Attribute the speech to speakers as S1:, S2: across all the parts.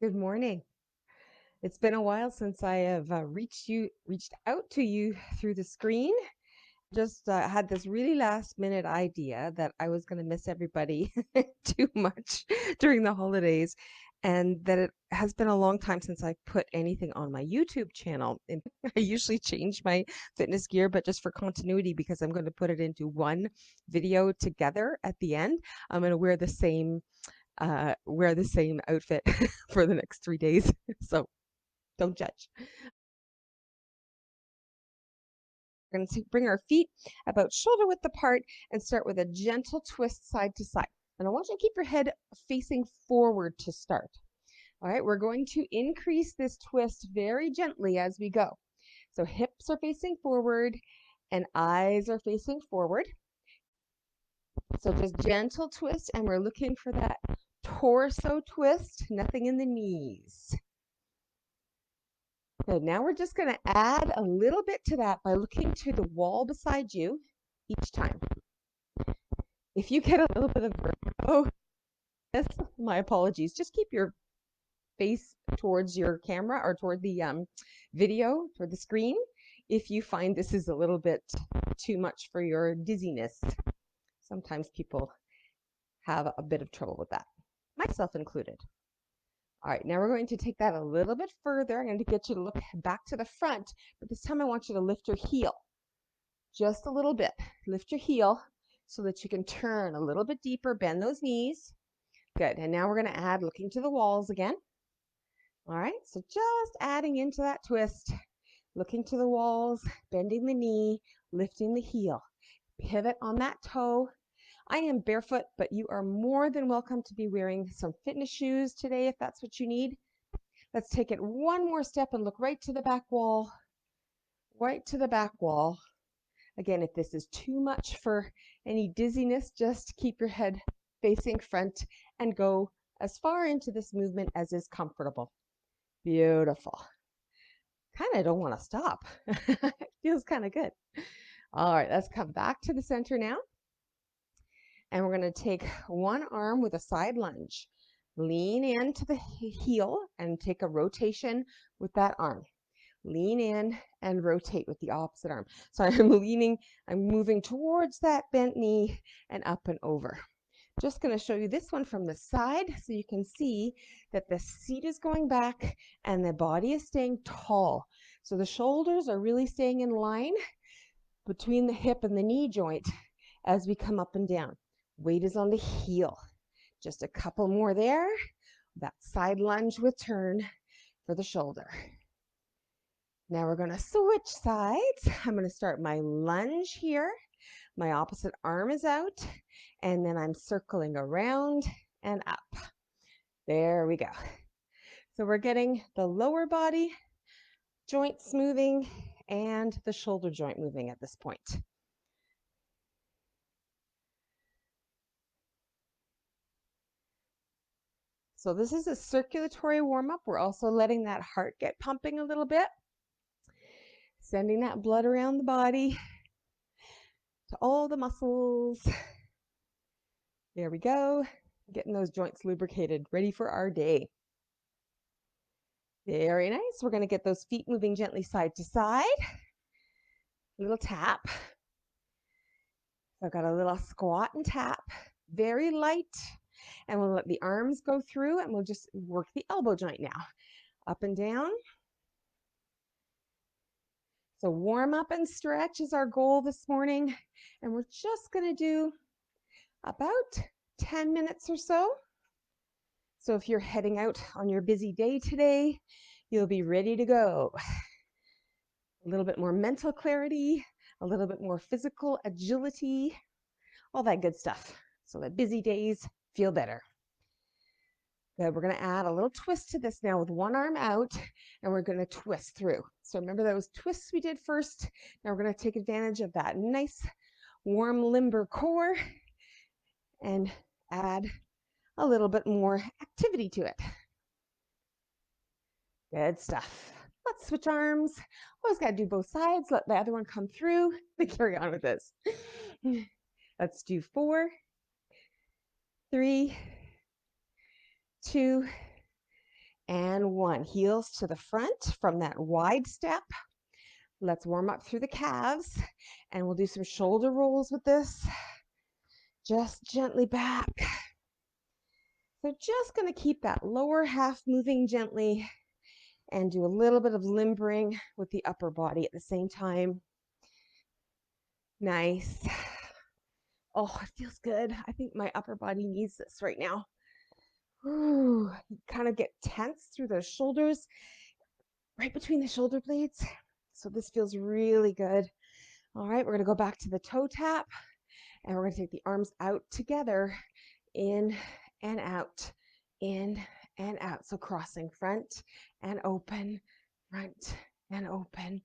S1: Good morning. It's been a while since I have reached out to you through the screen. Just had this really last minute idea that I was going to miss everybody too much during the holidays, and that it has been a long time since I put anything on my YouTube channel. And I usually change my fitness gear, but just for continuity, because I'm going to put it into one video together at the end, I'm going to wear the same outfit for the next 3 days. So don't judge. We're going to bring our feet about shoulder width apart and start with a gentle twist side to side. And I want you to keep your head facing forward to start. All right, we're going to increase this twist very gently as we go. So hips are facing forward and eyes are facing forward. So just gentle twist, and we're looking for that torso twist, nothing in the knees. Good. Now we're just going to add a little bit to that by looking to the wall beside you each time. If you get a little bit of vertigo, yes, my apologies. Just keep your face towards your camera or toward the video, toward the screen, if you find this is a little bit too much for your dizziness. Sometimes people have a bit of trouble with that, myself included. All right, now we're going to take that a little bit further. I'm going to get you to look back to the front, but this time I want you to lift your heel just a little bit. Lift your heel so that you can turn a little bit deeper, bend those knees. Good, and now we're going to add looking to the walls again. All right, so just adding into that twist, looking to the walls, bending the knee, lifting the heel. Pivot on that toe. I am barefoot, but you are more than welcome to be wearing some fitness shoes today if that's what you need. Let's take it one more step and look right to the back wall. Right to the back wall. Again, if this is too much for any dizziness, just keep your head facing front and go as far into this movement as is comfortable. Beautiful. Kind of don't want to stop. It feels kind of good. All right, let's come back to the center now. And we're going to take one arm with a side lunge. Lean into the heel and take a rotation with that arm. Lean in and rotate with the opposite arm. So I'm moving towards that bent knee and up and over. Just going to show you this one from the side so you can see that the seat is going back and the body is staying tall. So the shoulders are really staying in line between the hip and the knee joint as we come up and down. Weight is on the heel. Just a couple more there. That side lunge with turn for the shoulder. Now we're going to switch sides. I'm going to start my lunge here. My opposite arm is out, and then I'm circling around and up. There we go. So we're getting the lower body joints moving and the shoulder joint moving at this point. So this is a circulatory warm-up. We're also letting that heart get pumping a little bit, sending that blood around the body to all the muscles. There we go. Getting those joints lubricated, ready for our day. Very nice. We're going to get those feet moving gently side to side. A little tap. So I've got a little squat and tap, very light. And we'll let the arms go through and we'll just work the elbow joint now. Up and down. So warm up and stretch is our goal this morning. And we're just going to do about 10 minutes or so. So if you're heading out on your busy day today, you'll be ready to go. A little bit more mental clarity, a little bit more physical agility, all that good stuff. So that busy days feel better. Good. We're going to add a little twist to this now with one arm out, and we're going to twist through. So remember those twists we did first. Now we're going to take advantage of that nice, warm, limber core and add a little bit more activity to it. Good stuff. Let's switch arms. Always got to do both sides. Let the other one come through. Let's carry on with this. Let's do 4, 3, 2, and 1. Heels to the front from that wide step. Let's warm up through the calves, and we'll do some shoulder rolls with this. Just gently back. So just going to keep that lower half moving gently and do a little bit of limbering with the upper body at the same time. Nice. Oh, it feels good. I think my upper body needs this right now. Ooh, you kind of get tense through the shoulders, right between the shoulder blades. So this feels really good. All right, we're going to go back to the toe tap, and we're going to take the arms out together, in and out, in and out. So crossing front and open, front and open,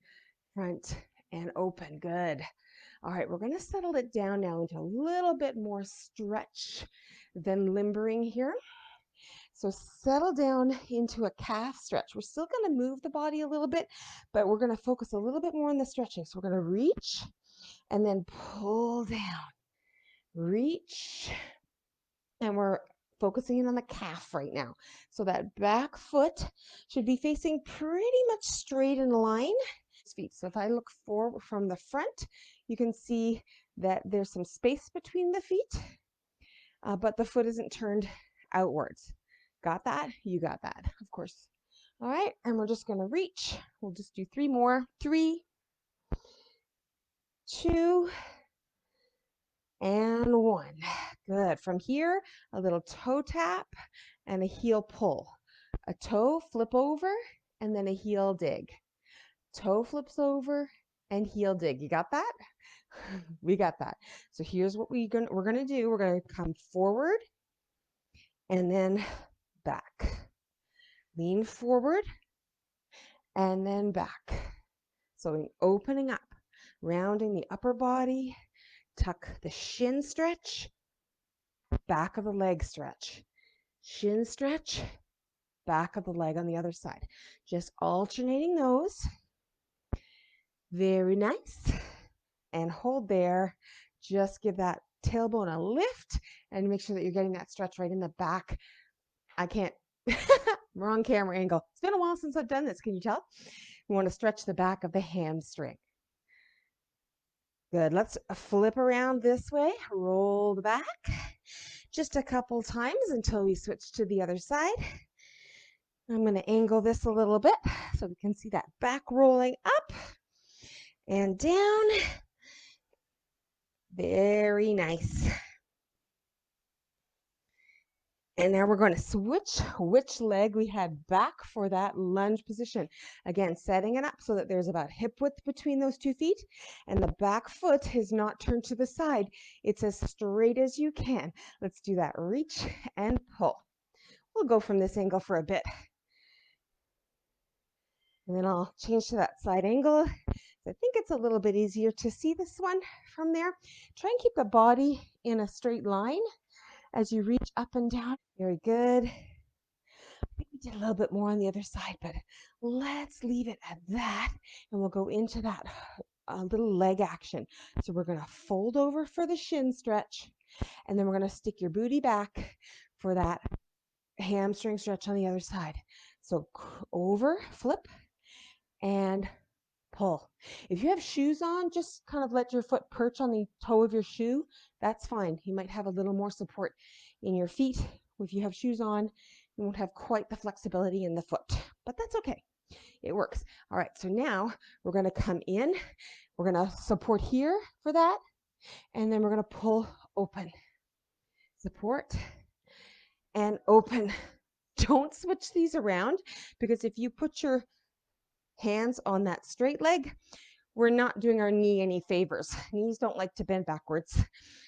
S1: front and open. Good. All right, we're going to settle it down now into a little bit more stretch than limbering here. So settle down into a calf stretch. We're still going to move the body a little bit, but we're going to focus a little bit more on the stretching. So we're going to reach and then pull down. Reach. And we're focusing in on the calf right now. So that back foot should be facing pretty much straight in line. Feet. So if I look forward from the front, you can see that there's some space between the feet, but the foot isn't turned outwards. Got that? You got that, of course. All right, and we're just going to reach. We'll just do 3 more. 3, 2, and 1. Good. From here, a little toe tap and a heel pull. A toe flip over and then a heel dig. Toe flips over and heel dig. You got that? We got that. So here's what we're gonna do. We're gonna come forward and then back. Lean forward and then back. So opening up, rounding the upper body, tuck the shin stretch, back of the leg stretch, shin stretch, back of the leg on the other side. Just alternating those. Very nice. And hold there. Just give that tailbone a lift and make sure that you're getting that stretch right in the back. I can't, wrong camera angle. It's been a while since I've done this. Can you tell? We want to stretch the back of the hamstring. Good. Let's flip around this way. Roll the back just a couple times until we switch to the other side. I'm going to angle this a little bit so we can see that back rolling up and down. Very nice. And now we're going to switch which leg we had back for that lunge position. Again, setting it up so that there's about hip width between those 2 feet, and the back foot is not turned to the side. It's as straight as you can. Let's do that. Reach and pull. We'll go from this angle for a bit. And then I'll change to that side angle. I think it's a little bit easier to see this one from there. Try and keep the body in a straight line as you reach up and down. Very good. I think we did a little bit more on the other side, but let's leave it at that. And we'll go into that little leg action. So we're going to fold over for the shin stretch, and then we're going to stick your booty back for that hamstring stretch on the other side. So over, flip, and pull. If you have shoes on, just kind of let your foot perch on the toe of your shoe. That's fine. You might have a little more support in your feet. If you have shoes on, you won't have quite the flexibility in the foot, but that's okay. It works. All right, so now we're going to come in. We're going to support here for that, and then we're going to pull open. Support and open. Don't switch these around, because if you put your hands on that straight leg, we're not doing our knee any favors. Knees don't like to bend backwards.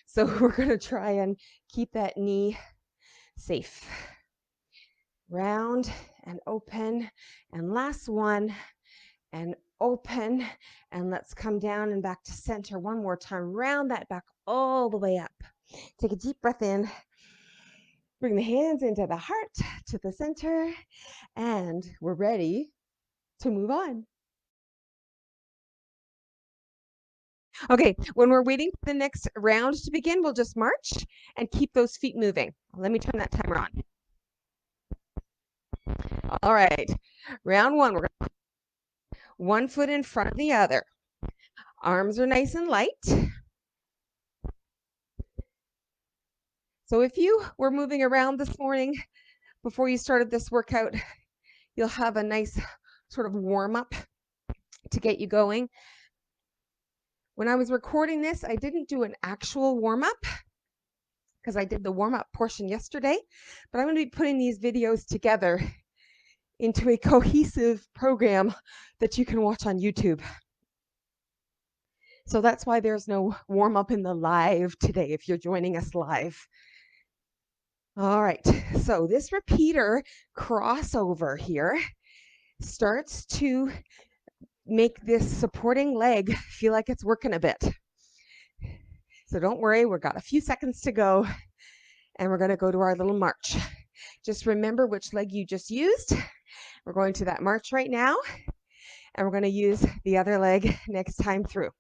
S1: So we're going to try and keep that knee safe. Round and open. And last one. And open. And let's come down and back to center one more time. Round that back all the way up. Take a deep breath in. Bring the hands into the heart, to the center. And we're ready to move on. Okay, when we're waiting for the next round to begin, we'll just march and keep those feet moving. Let me turn that timer on. All right, round one, we're going to put one foot in front of the other. Arms are nice and light. So if you were moving around this morning before you started this workout, you'll have a nice sort of warm up to get you going. When I was recording this, I didn't do an actual warm up because I did the warm up portion yesterday, but I'm going to be putting these videos together into a cohesive program that you can watch on YouTube. So that's why there's no warm up in the live today if you're joining us live. All right, so this repeater crossover here starts to make this supporting leg feel like it's working a bit. So don't worry, we've got a few seconds to go and we're going to go to our little march. Just remember which leg you just used. We're going to that march right now and we're going to use the other leg next time through.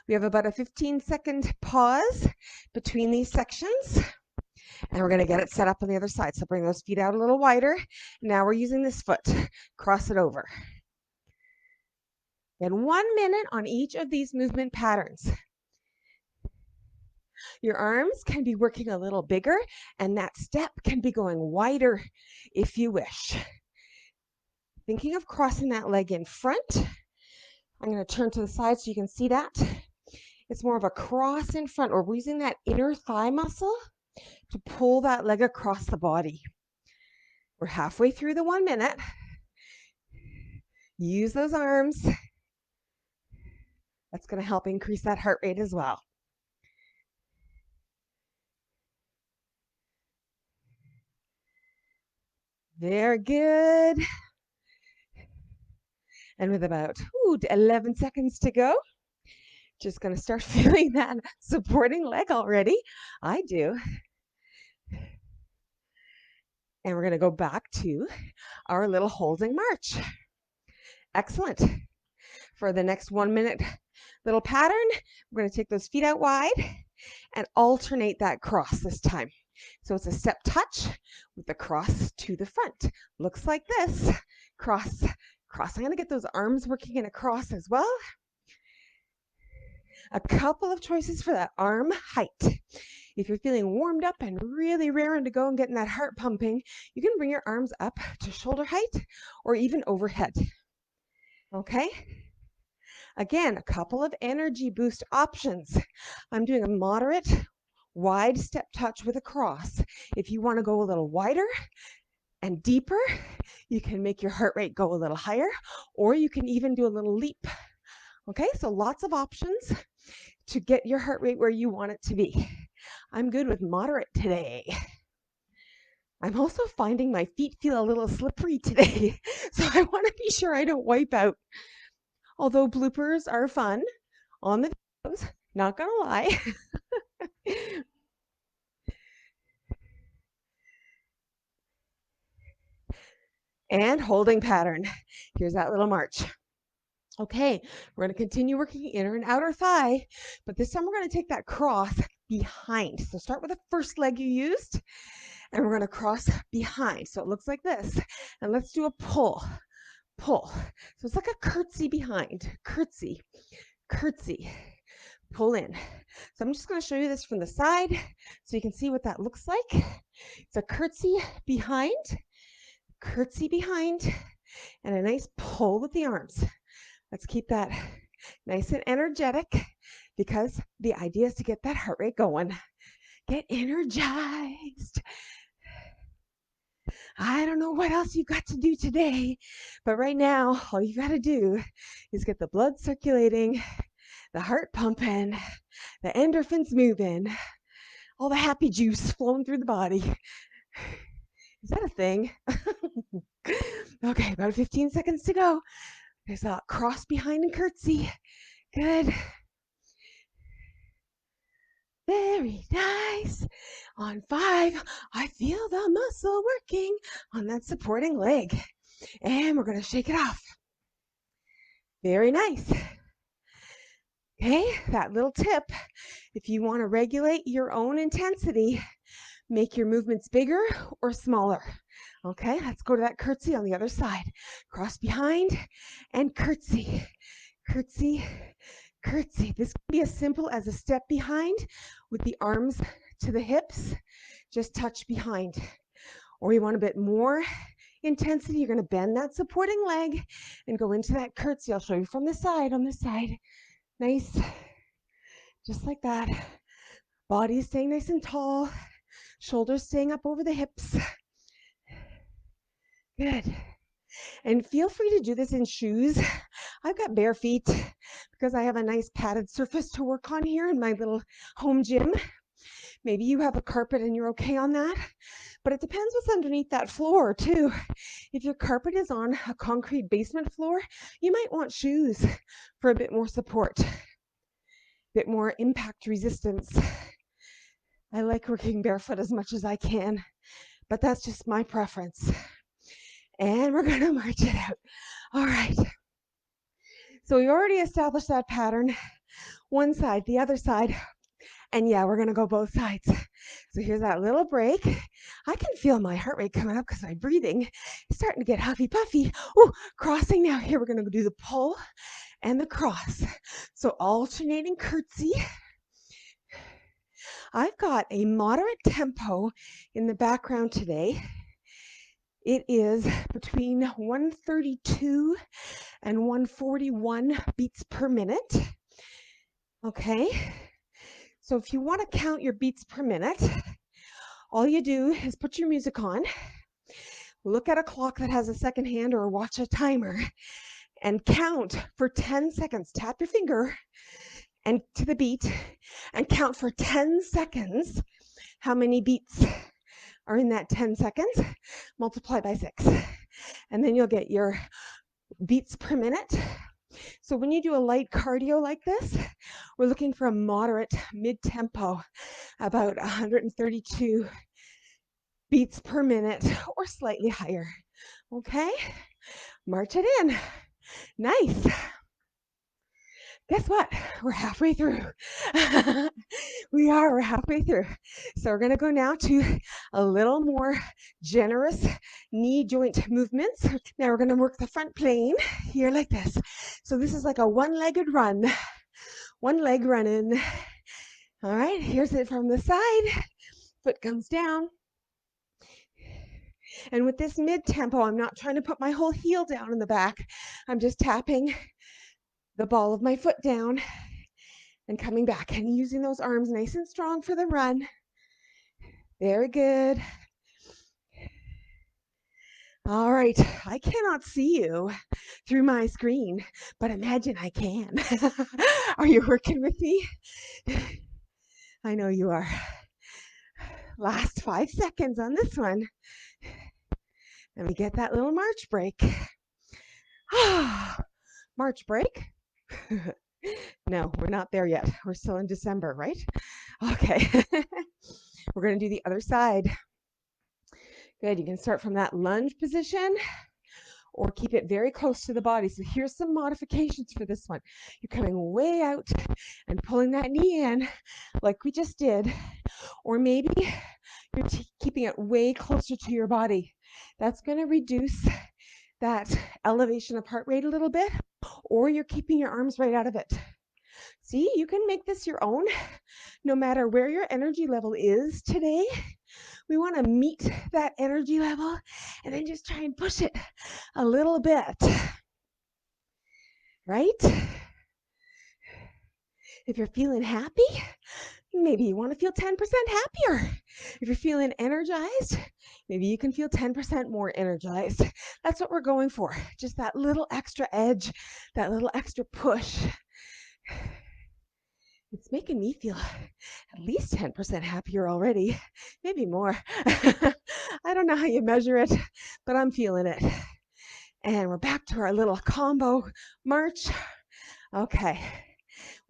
S1: We have about a 15-second pause between these sections. And we're going to get it set up on the other side. So bring those feet out a little wider. Now we're using this foot. Cross it over. And 1 minute on each of these movement patterns. Your arms can be working a little bigger, and that step can be going wider if you wish. Thinking of crossing that leg in front. I'm going to turn to the side so you can see that. It's more of a cross in front, or we're using that inner thigh muscle to pull that leg across the body. We're halfway through the 1 minute. Use those arms. That's going to help increase that heart rate as well. Very good. And with about 11 seconds to go, just going to start feeling that supporting leg already. I do. And we're going to go back to our little holding march. Excellent. For the next 1 minute little pattern, we're going to take those feet out wide and alternate that cross this time. So it's a step touch with the cross to the front. Looks like this. Cross, cross. I'm going to get those arms working in a cross as well. A couple of choices for that arm height. If you're feeling warmed up and really raring to go and getting that heart pumping, you can bring your arms up to shoulder height or even overhead. Okay? Again, a couple of energy boost options. I'm doing a moderate wide step touch with a cross. If you want to go a little wider and deeper, you can make your heart rate go a little higher, or you can even do a little leap. Okay, so lots of options to get your heart rate where you want it to be. I'm good with moderate today. I'm also finding my feet feel a little slippery today, so I want to be sure I don't wipe out. Although bloopers are fun on the videos, not gonna lie. And holding pattern. Here's that little march. Okay, we're going to continue working inner and outer thigh, but this time we're going to take that cross behind. So start with the first leg you used, and we're going to cross behind. So it looks like this. And let's do a pull, pull. So it's like a curtsy behind, curtsy, curtsy, pull in. So I'm just going to show you this from the side so you can see what that looks like. It's a curtsy behind, and a nice pull with the arms. Let's keep that nice and energetic because the idea is to get that heart rate going. Get energized. I don't know what else you got to do today, but right now, all you got to do is get the blood circulating, the heart pumping, the endorphins moving, all the happy juice flowing through the body. Is that a thing? Okay, about 15 seconds to go. There's a cross behind and curtsy. Good. Very nice. On 5, I feel the muscle working on that supporting leg. And we're going to shake it off. Very nice. Okay, that little tip. If you want to regulate your own intensity, make your movements bigger or smaller. Okay, let's go to that curtsy on the other side. Cross behind and curtsy, curtsy, curtsy. This can be as simple as a step behind with the arms to the hips, just touch behind. Or you want a bit more intensity, you're going to bend that supporting leg and go into that curtsy. I'll show you from the side, on this side. Nice, just like that. Body staying nice and tall, shoulders staying up over the hips. Good. And feel free to do this in shoes. I've got bare feet because I have a nice padded surface to work on here in my little home gym. Maybe you have a carpet and you're okay on that, but it depends what's underneath that floor too. If your carpet is on a concrete basement floor, you might want shoes for a bit more support, a bit more impact resistance. I like working barefoot as much as I can, but that's just my preference. And we're going to march it out. All right. So we already established that pattern. One side, the other side. And yeah, we're going to go both sides. So here's that little break. I can feel my heart rate coming up because my breathing is starting to get huffy puffy. Oh, crossing now. Here we're going to do the pull and the cross. So alternating curtsy. I've got a moderate tempo in the background today. It is between 132 and 141 beats per minute. Okay. So if you want to count your beats per minute, all you do is put your music on, look at a clock that has a second hand or watch a timer, and count for 10 seconds. Tap your finger and to the beat and count for 10 seconds how many beats are in that 10 seconds. Multiply by 6. And then you'll get your beats per minute. So when you do a light cardio like this, we're looking for a moderate mid-tempo, about 132 beats per minute or slightly higher. Okay, march it in. Nice. Guess what? We're halfway through. We're halfway through. So we're going to go now to a little more generous knee joint movements. Now we're going to work the front plane here like this. So this is like a one-legged run. One leg running. All right, here's it from the side. Foot comes down. And with this mid-tempo, I'm not trying to put my whole heel down in the back. I'm just tapping the ball of my foot down and coming back and using those arms nice and strong for the run. Very good. All right, I cannot see you through my screen, but imagine I can. Are you working with me? I know you are. Last 5 seconds on this one. And we get that little March break. March break? No, we're not there yet. We're still in December, right? Okay. We're going to do the other side. Good. You can start from that lunge position or keep it very close to the body. So here's some modifications for this one. You're coming way out and pulling that knee in like we just did. Or maybe you're keeping it way closer to your body. That's going to reduce that elevation of heart rate a little bit. Or you're keeping your arms right out of it. See, you can make this your own no matter where your energy level is today. We want to meet that energy level and then just try and push it a little bit, right? If you're feeling happy, maybe you want to feel 10% happier. If you're feeling energized, maybe you can feel 10% more energized. That's what we're going for. Just that little extra edge, that little extra push. It's making me feel at least 10% happier already, maybe more. I don't know how you measure it, but I'm feeling it. And we're back to our little combo march. Okay,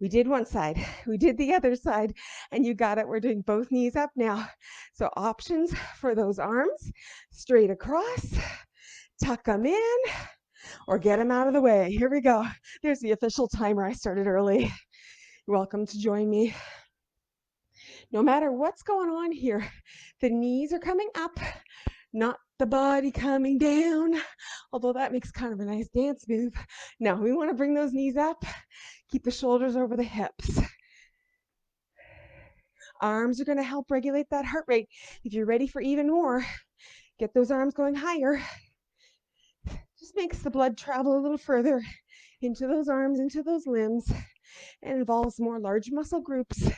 S1: we did one side, we did the other side, and you got it. We're doing both knees up now. So options for those arms, straight across, tuck them in, or get them out of the way. Here we go. There's the official timer. I started early. You're welcome to join me. No matter what's going on here, the knees are coming up, not the body coming down, although that makes kind of a nice dance move. Now we want to bring those knees up, keep the shoulders over the hips. Arms are going to help regulate that heart rate. If you're ready for even more, get those arms going higher. Just makes the blood travel a little further into those arms, into those limbs, and involves more large muscle groups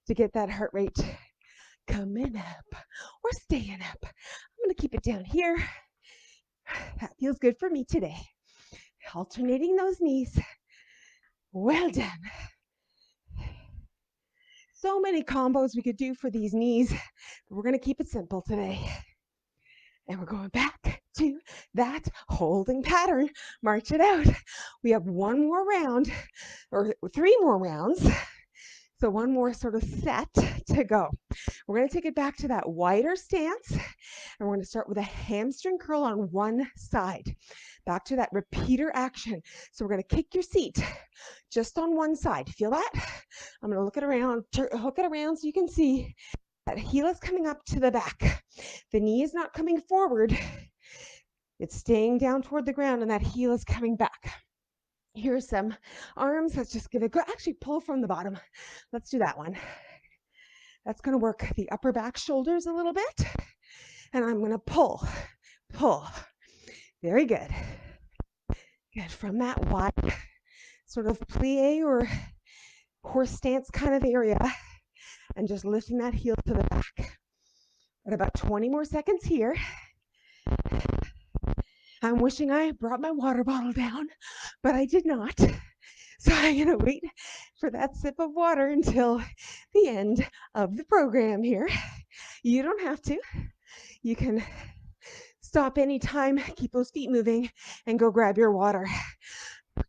S1: to get that heart rate coming up or staying up. I'm going to keep it down here. That feels good for me today. Alternating those knees. Well done. So many combos we could do for these knees, but we're going to keep it simple today. And we're going back to that holding pattern. March it out. We have one more round, or 3 more rounds. So one more sort of set to go. We're going to take it back to that wider stance, and we're going to start with a hamstring curl on one side. Back to that repeater action. So we're going to kick your seat just on one side. Feel that? I'm going to hook it around so you can see that heel is coming up to the back. The knee is not coming forward. It's staying down toward the ground, and that heel is coming back. Here's some arms. Let's just give it a go. Actually, pull from the bottom. Let's do that one. That's going to work the upper back shoulders a little bit. And I'm going to pull. Very good. Good. From that wide sort of plie or horse stance kind of area, and just lifting that heel to the back. At about 20 more seconds here. I'm wishing I brought my water bottle down, but I did not. So I'm going to wait for that sip of water until the end of the program here. You don't have to. You can stop anytime, keep those feet moving, and go grab your water.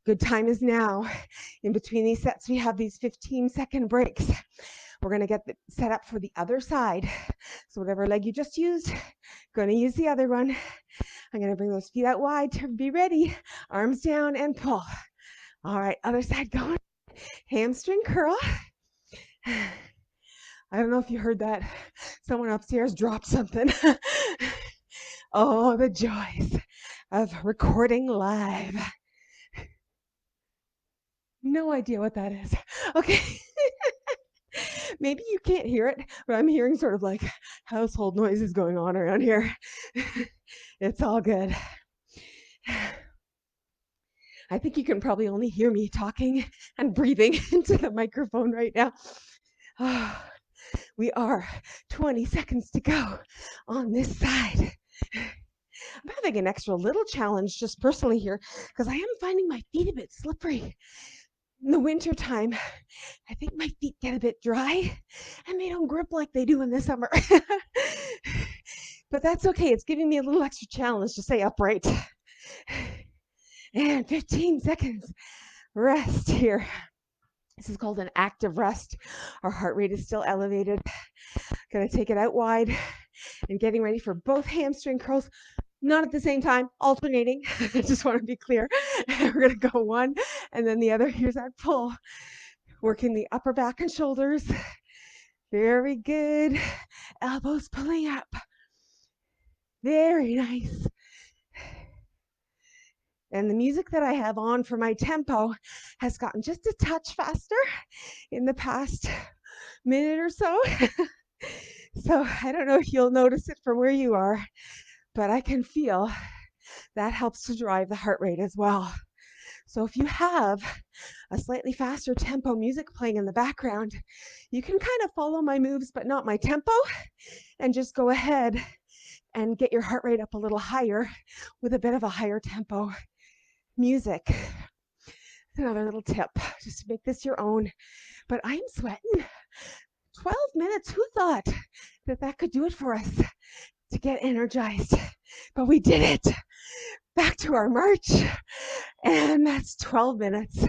S1: Good time is now. In between these sets, we have these 15-second breaks. We're going to get set up for the other side. So whatever leg you just used, going to use the other one. I'm going to bring those feet out wide to be ready. Arms down and pull. All right, other side going. Hamstring curl. I don't know if you heard that. Someone upstairs dropped something. Oh, the joys of recording live. No idea what that is. Okay. Maybe you can't hear it, but I'm hearing sort of like household noises going on around here. It's all good. I think you can probably only hear me talking and breathing into the microphone right now. We are 20 seconds to go on this side. I'm having an extra little challenge just personally here because I am finding my feet a bit slippery. In the winter time, I think my feet get a bit dry and they don't grip like they do in the summer. But that's okay. It's giving me a little extra challenge to stay upright. And 15 seconds rest here. This is called an active rest. Our heart rate is still elevated. Gonna take it out wide and getting ready for both hamstring curls. Not at the same time, alternating. I just want to be clear. We're going to go one and then the other. Here's our pull. Working the upper back and shoulders. Very good. Elbows pulling up. Very nice. And the music that I have on for my tempo has gotten just a touch faster in the past minute or so. So I don't know if you'll notice it from where you are, but I can feel that helps to drive the heart rate as well. So if you have a slightly faster tempo music playing in the background, you can kind of follow my moves, but not my tempo, and just go ahead and get your heart rate up a little higher with a bit of a higher tempo music. Another little tip, just to make this your own. But I'm sweating. 12 minutes, who thought that that could do it for us to get energized? But we did it. Back to our march. And that's 12 minutes.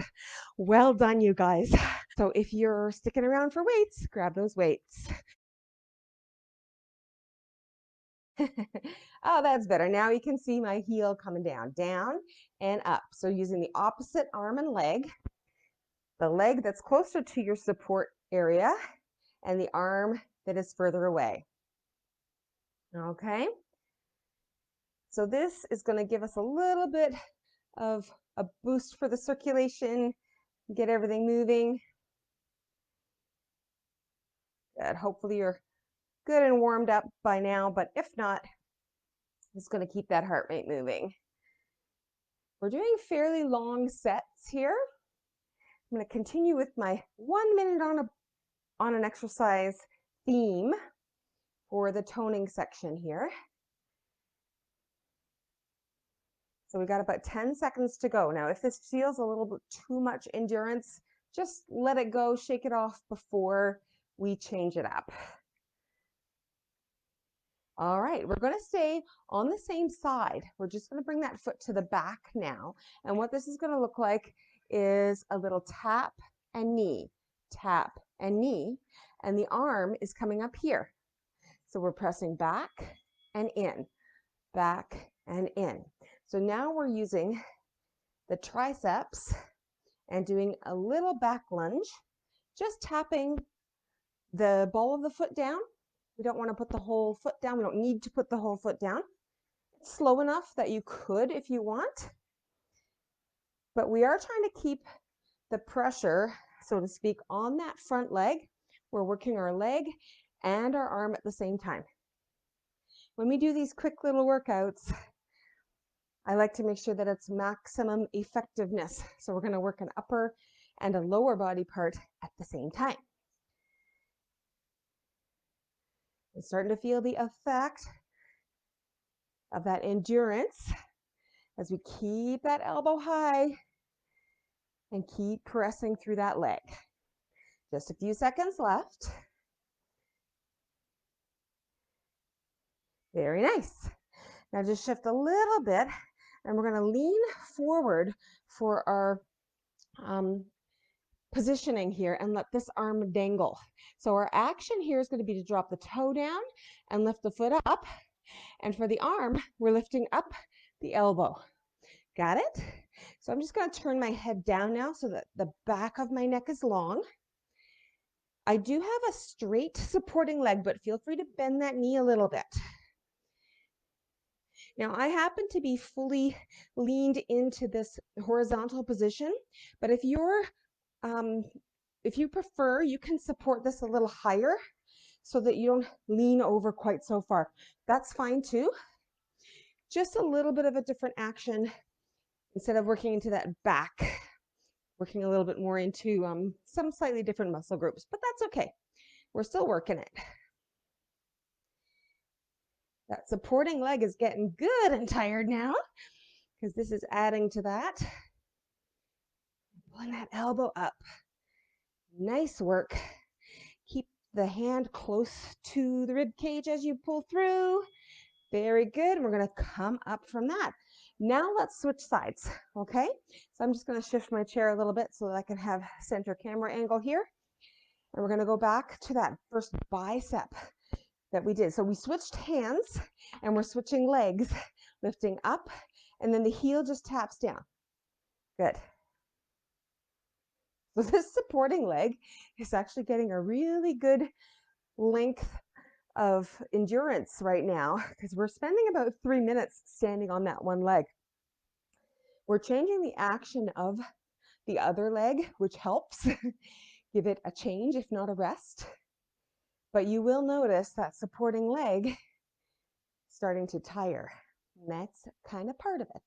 S1: Well done, you guys. So if you're sticking around for weights, grab those weights. Oh, that's better. Now you can see my heel coming down and up. So using the opposite arm and leg, the leg that's closer to your support area and the arm that is further away. Okay. So this is going to give us a little bit of a boost for the circulation, get everything moving. Good. Hopefully you're good and warmed up by now, but if not, it's going to keep that heart rate moving. We're doing fairly long sets here. I'm going to continue with my 1 minute on an exercise theme for the toning section here. So we got about 10 seconds to go. Now, if this feels a little bit too much endurance, just let it go, shake it off before we change it up. All right, we're going to stay on the same side. We're just going to bring that foot to the back now. And what this is going to look like is a little tap and knee, tap and knee, and the arm is coming up here. So we're pressing back and in, back and in. So now we're using the triceps and doing a little back lunge, just tapping the ball of the foot down. We don't want to put the whole foot down. We don't need to put the whole foot down. It's slow enough that you could if you want. But we are trying to keep the pressure, so to speak, on that front leg. We're working our leg and our arm at the same time. When we do these quick little workouts, I like to make sure that it's maximum effectiveness. So we're going to work an upper and a lower body part at the same time. We're starting to feel the effect of that endurance as we keep that elbow high and keep pressing through that leg. Just a few seconds left. Very nice. Now just shift a little bit and we're going to lean forward for our positioning here and let this arm dangle. So our action here is going to be to drop the toe down and lift the foot up. And for the arm, we're lifting up the elbow. Got it? So I'm just going to turn my head down now so that the back of my neck is long. I do have a straight supporting leg, but feel free to bend that knee a little bit. Now, I happen to be fully leaned into this horizontal position, but if you prefer, you can support this a little higher so that you don't lean over quite so far. That's fine too. Just a little bit of a different action instead of working into that back, working a little bit more into some slightly different muscle groups, but that's okay. We're still working it. That supporting leg is getting good and tired now because this is adding to that. Pulling that elbow up. Nice work. Keep the hand close to the rib cage as you pull through. Very good. We're going to come up from that. Now let's switch sides, okay? So I'm just going to shift my chair a little bit so that I can have center camera angle here. And we're going to go back to that first bicep that we did. So we switched hands and we're switching legs, lifting up, and then the heel just taps down. Good. So this supporting leg is actually getting a really good length of endurance right now because we're spending about 3 minutes standing on that one leg. We're changing the action of the other leg, which helps give it a change, if not a rest. But you will notice that supporting leg starting to tire. And that's kind of part of it.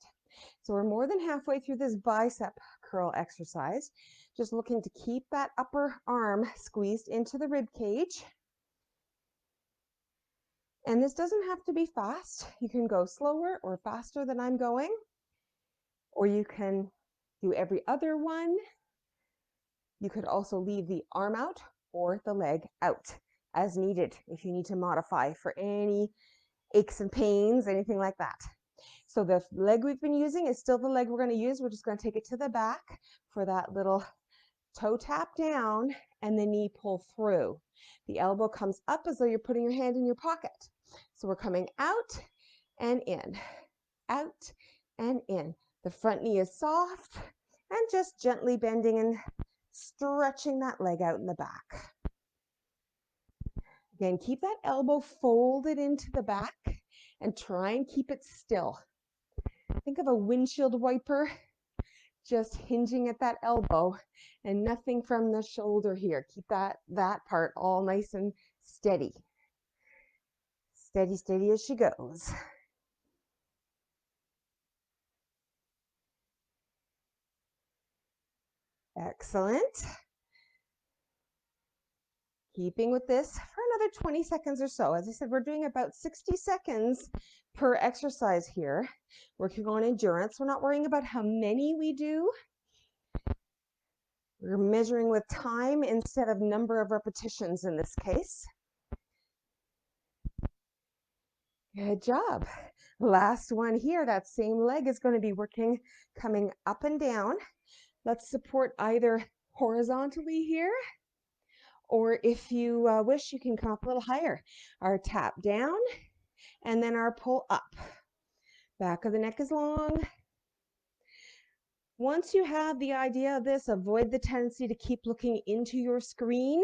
S1: So we're more than halfway through this bicep curl exercise, just looking to keep that upper arm squeezed into the rib cage. And this doesn't have to be fast. You can go slower or faster than I'm going, or you can do every other one. You could also leave the arm out or the leg out as needed if you need to modify for any aches and pains, anything like that. So the leg we've been using is still the leg we're going to use. We're just going to take it to the back for that little toe tap down and the knee pull through. The elbow comes up as though you're putting your hand in your pocket. So we're coming out and in, out and in. The front knee is soft and just gently bending and stretching that leg out in the back. Again, keep that elbow folded into the back and try and keep it still. Think of a windshield wiper just hinging at that elbow and nothing from the shoulder here. Keep that part all nice and steady. Steady, steady as she goes. Excellent. Keeping with this for another 20 seconds or so. As I said, we're doing about 60 seconds per exercise here. Working on endurance. We're not worrying about how many we do. We're measuring with time instead of number of repetitions in this case. Good job. Last one here. That same leg is going to be working, coming up and down. Let's support either horizontally here, or if you wish, you can come up a little higher. Our tap down and then our pull up. Back of the neck is long. Once you have the idea of this, avoid the tendency to keep looking into your screen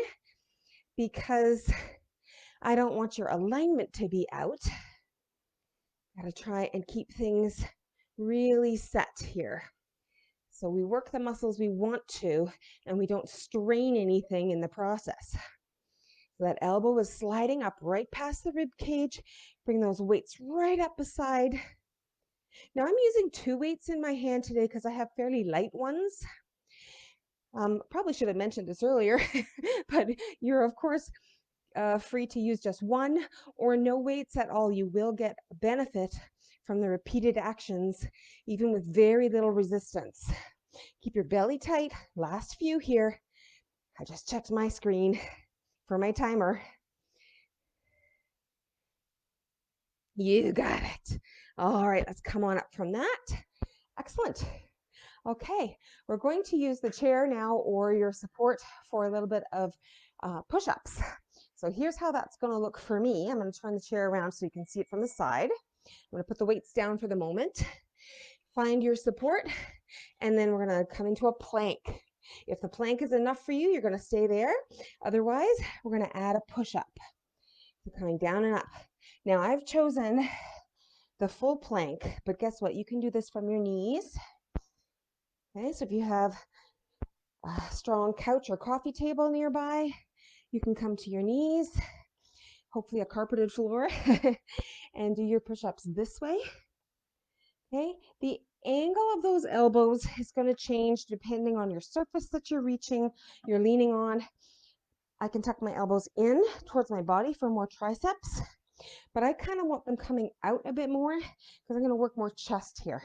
S1: because I don't want your alignment to be out. Got to try and keep things really set here. So we work the muscles we want to, and we don't strain anything in the process. So that elbow is sliding up right past the rib cage. Bring those weights right up beside. Now I'm using 2 weights in my hand today because I have fairly light ones. Probably should have mentioned this earlier, but you're of course free to use just 1 or no weights at all. You will get benefit from the repeated actions, even with very little resistance. Keep your belly tight. Last few here. I just checked my screen for my timer. You got it. All right, let's come on up from that. Excellent. Okay, we're going to use the chair now or your support for a little bit of push-ups. So here's how that's going to look for me. I'm going to turn the chair around so you can see it from the side. I'm going to put the weights down for the moment. Find your support, and then we're going to come into a plank. If the plank is enough for you, you're going to stay there. Otherwise, we're going to add a push-up. So coming down and up. Now, I've chosen the full plank, but guess what? You can do this from your knees. Okay, so if you have a strong couch or coffee table nearby, you can come to your knees, hopefully a carpeted floor, and do your push-ups this way. Okay, the angle of those elbows is going to change depending on your surface that you're reaching, you're leaning on. I can tuck my elbows in towards my body for more triceps, but I kind of want them coming out a bit more because I'm going to work more chest here.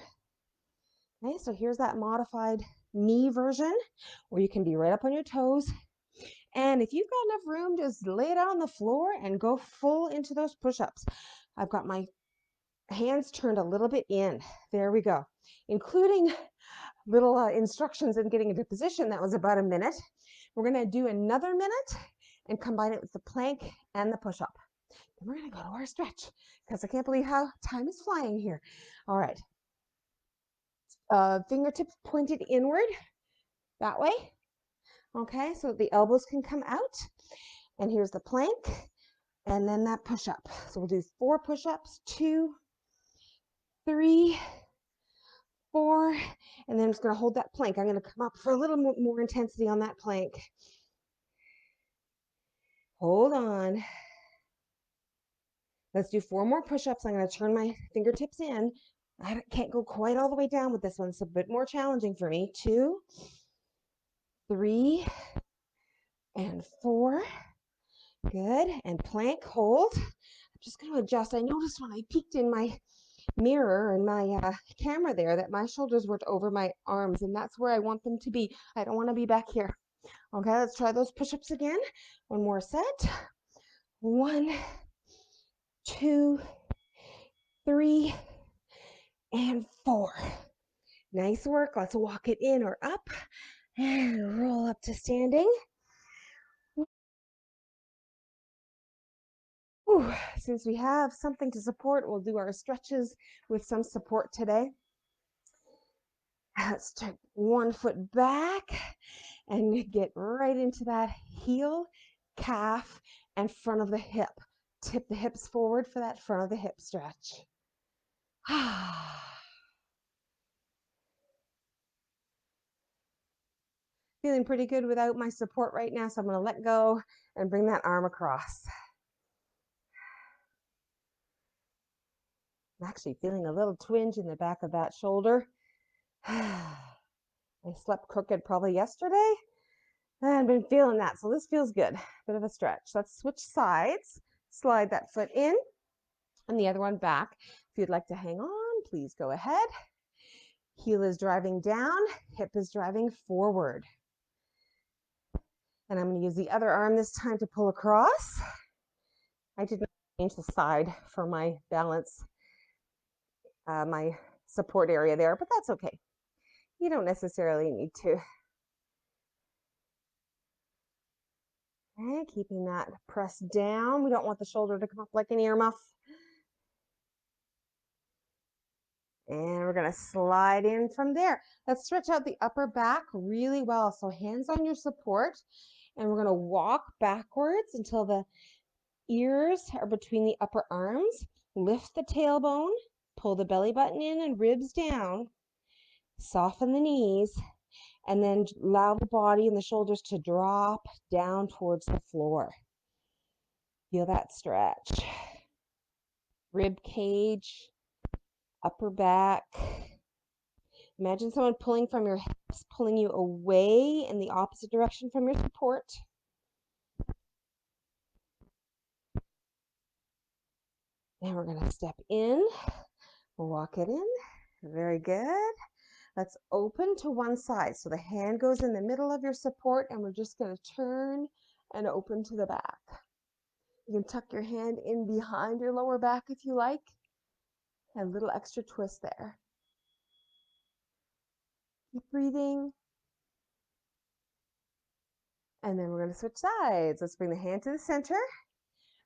S1: Okay, so here's that modified knee version where you can be right up on your toes. And if you've got enough room, just lay it out on the floor and go full into those push-ups. I've got my hands turned a little bit in. There we go. Including little instructions in getting into position. That was about a minute. We're going to do another minute and combine it with the plank and the push-up. Then we're going to go to our stretch because I can't believe how time is flying here. All right. Fingertips pointed inward that way. Okay, so the elbows can come out. And here's the plank and then that push-up. So we'll do 4 push-ups, 2, 3, 4, and then I'm just going to hold that plank. I'm going to come up for a little more intensity on that plank. Hold on. Let's do 4 more push-ups. I'm going to turn my fingertips in. I can't go quite all the way down with this one. It's a bit more challenging for me. 2, 3, and 4. Good. And plank, hold. I'm just going to adjust. I noticed when I peeked in my mirror and my camera there that my shoulders were over my arms, and that's where I want them to be. I don't want to be back here. Okay, let's try those push-ups again. One more set. 1, 2, 3, and 4. Nice work. Let's walk it in or up and roll up to standing. Whew. Since we have something to support, we'll do our stretches with some support today. Let's take 1 foot back and get right into that heel, calf, and front of the hip. Tip the hips forward for that front of the hip stretch. Feeling pretty good without my support right now, so I'm going to let go and bring that arm across. I'm actually feeling a little twinge in the back of that shoulder. I slept crooked probably yesterday and been feeling that, so this feels good. Bit of a stretch. Let's switch sides. Slide that foot in and the other one back. If you'd like to hang on, please go ahead. Heel is driving down, hip is driving forward. And I'm going to use the other arm this time to pull across. I did not change the side for my balance, my support area there, but that's okay. You don't necessarily need to. Okay, keeping that pressed down. We don't want the shoulder to come up like an earmuff. And we're going to slide in from there. Let's stretch out the upper back really well. So hands on your support. And we're going to walk backwards until the ears are between the upper arms. Lift the tailbone. Pull the belly button in and ribs down. Soften the knees. And then allow the body and the shoulders to drop down towards the floor. Feel that stretch. Rib cage, upper back. Imagine someone pulling from your hips, pulling you away in the opposite direction from your support. And we're going to step in, walk it in. Very good. Let's open to one side. So the hand goes in the middle of your support, and we're just going to turn and open to the back. You can tuck your hand in behind your lower back if you like. A little extra twist there. Keep breathing. And then we're going to switch sides. Let's bring the hand to the center.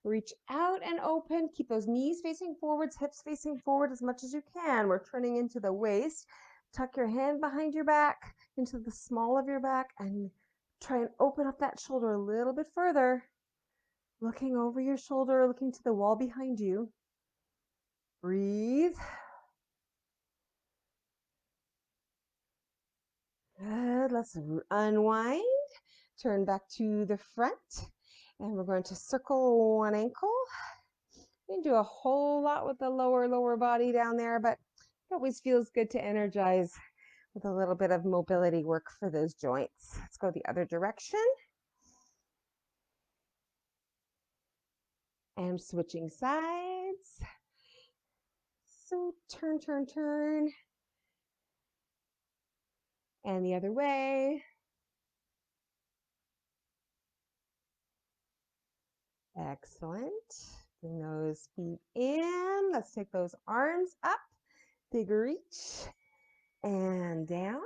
S1: Reach out and open. Keep those knees facing forwards, hips facing forward as much as you can. We're turning into the waist. Tuck your hand behind your back, into the small of your back, and try and open up that shoulder a little bit further. Looking over your shoulder, looking to the wall behind you. Breathe. Good. Let's unwind. Turn back to the front. And we're going to circle one ankle. You can do a whole lot with the lower body down there, but it always feels good to energize with a little bit of mobility work for those joints. Let's go the other direction. And switching sides. So turn. And the other way. Excellent. Bring those feet in. Let's take those arms up. Big reach. And down.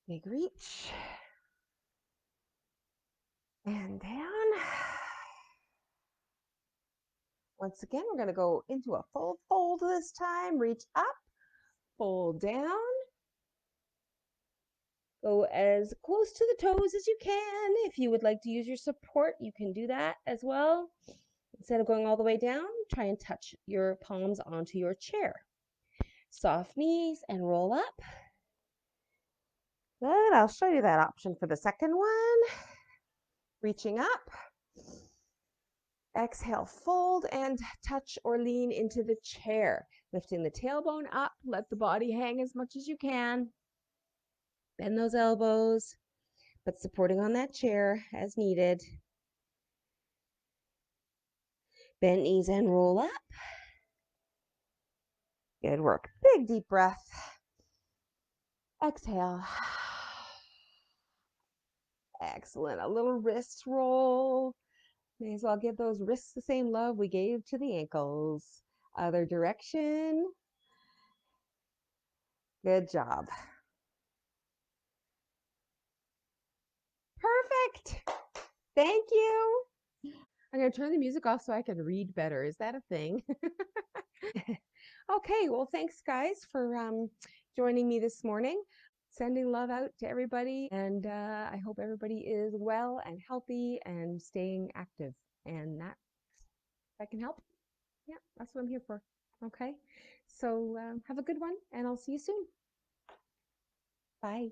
S1: Big reach. And down. Once again, we're going to go into a full fold this time. Reach up, fold down. Go as close to the toes as you can. If you would like to use your support, you can do that as well. Instead of going all the way down, try and touch your palms onto your chair. Soft knees and roll up. Good. I'll show you that option for the second one. Reaching up. Exhale, fold and touch or lean into the chair. Lifting the tailbone up, let the body hang as much as you can. Bend those elbows, but supporting on that chair as needed. Bend knees and roll up. Good work. Big deep breath. Exhale. Excellent. A little wrist roll. May as well give those wrists the same love we gave to the ankles. Other direction. Good job. Perfect. Thank you. I'm going to turn the music off so I can read better. Is that a thing? Okay, well, thanks, guys, for joining me this morning. sending love out to everybody, and I hope everybody is well and healthy and staying active. And that, if I can help, yeah, that's what I'm here for. Okay, so have a good one, and I'll see you soon. Bye.